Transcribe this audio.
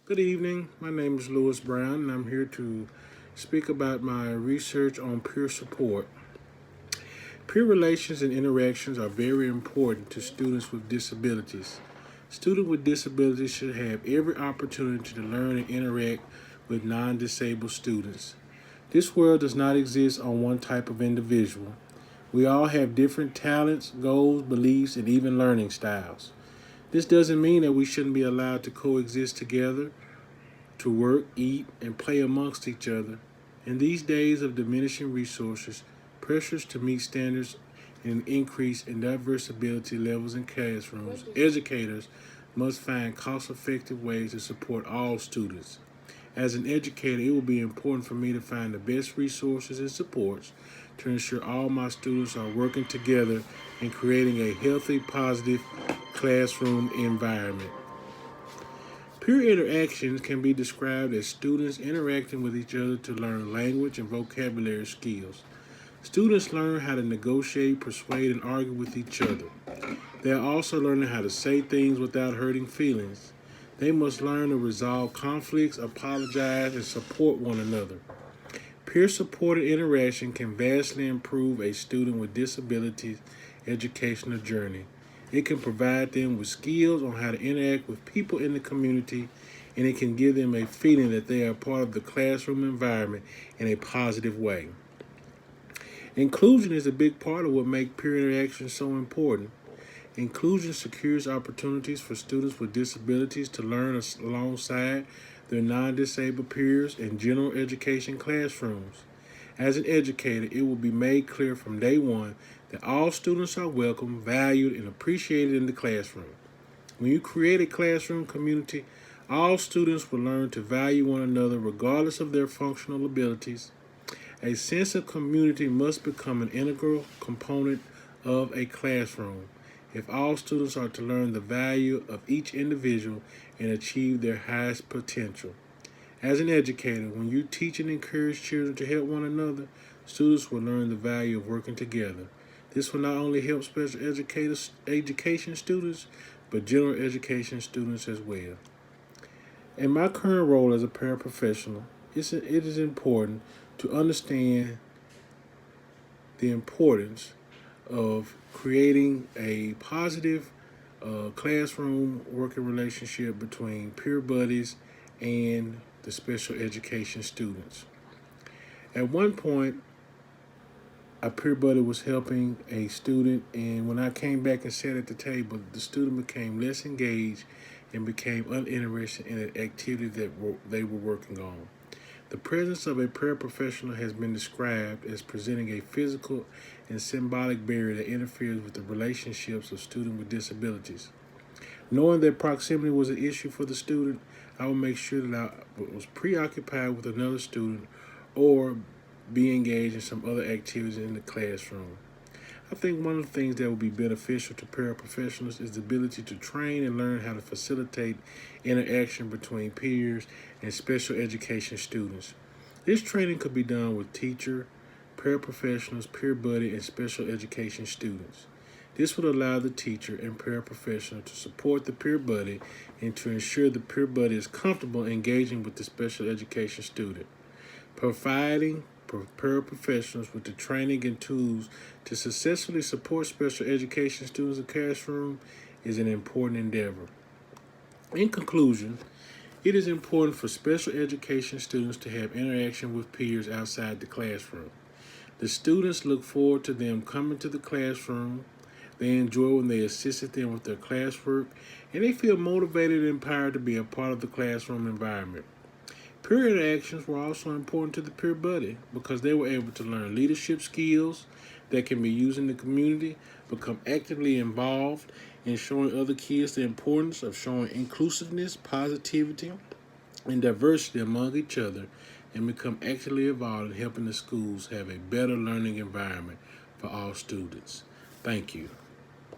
Good evening. My name is Lewis Brown, and I'm here to speak about my research on peer support. Peer relations and interactions are very important to students with disabilities. Students with disabilities should have every opportunity to learn and interact with non disabled students. This world does not exist on one type of individual. We all have different talents, goals, beliefs, and even learning styles. This doesn't mean that we shouldn't be allowed to coexist together, to work, eat, and play amongst each other. In these days of diminishing resources, pressures to meet standards and increase in diverse ability levels in classrooms, educators must find cost-effective ways to support all students. As an educator, it will be important for me to find the best resources and supports to ensure all my students are working together and creating a healthy, positive classroom environment. Peer interactions can be described as students interacting with each other to learn language and vocabulary skills. Students learn how to negotiate, persuade, and argue with each other. They are also learning how to say things without hurting feelings. They must learn to resolve conflicts, apologize, and support one another. Peer-supported interaction can vastly improve a student with disabilities' educational journey. It can provide them with skills on how to interact with people in the community, and it can give them a feeling that they are part of the classroom environment in a positive way. Inclusion is a big part of what makes peer interaction so important. Inclusion secures opportunities for students with disabilities to learn alongside their non-disabled peers in general education classrooms. As an educator, it will be made clear from day one that all students are welcome, valued, and appreciated in the classroom. When you create a classroom community, all students will learn to value one another regardless of their functional abilities. A sense of community must become an integral component of a classroom if all students are to learn the value of each individual and achieve their highest potential. As an educator, when you teach and encourage children to help one another, students will learn the value of working together. This will not only help special education students, but general education students as well. In my current role as a paraprofessional, it is important to understand the importance of creating a positive classroom working relationship between peer buddies and the special education students. At one point, a peer buddy was helping a student, and when I came back and sat at the table, the student became less engaged and became uninterested in the activity that they were working on. The presence of a paraprofessional has been described as presenting a physical and symbolic barrier that interferes with the relationships of students with disabilities. Knowing that proximity was an issue for the student, I would make sure that I was preoccupied with another student or be engaged in some other activities in the classroom. I think one of the things that would be beneficial to paraprofessionals is the ability to train and learn how to facilitate interaction between peers and special education students. This training could be done with teacher, paraprofessionals, peer buddy, and special education students. This would allow the teacher and paraprofessional to support the peer buddy and to ensure the peer buddy is comfortable engaging with the special education student. Providing paraprofessionals with the training and tools to successfully support special education students in the classroom is an important endeavor. In conclusion, it is important for special education students to have interaction with peers outside the classroom. The students look forward to them coming to the classroom. They enjoy when they assisted them with their classwork, and they feel motivated and empowered to be a part of the classroom environment. Peer interactions were also important to the peer buddy because they were able to learn leadership skills that can be used in the community, become actively involved in showing other kids the importance of showing inclusiveness, positivity, and diversity among each other, and become actively involved in helping the schools have a better learning environment for all students. Thank you.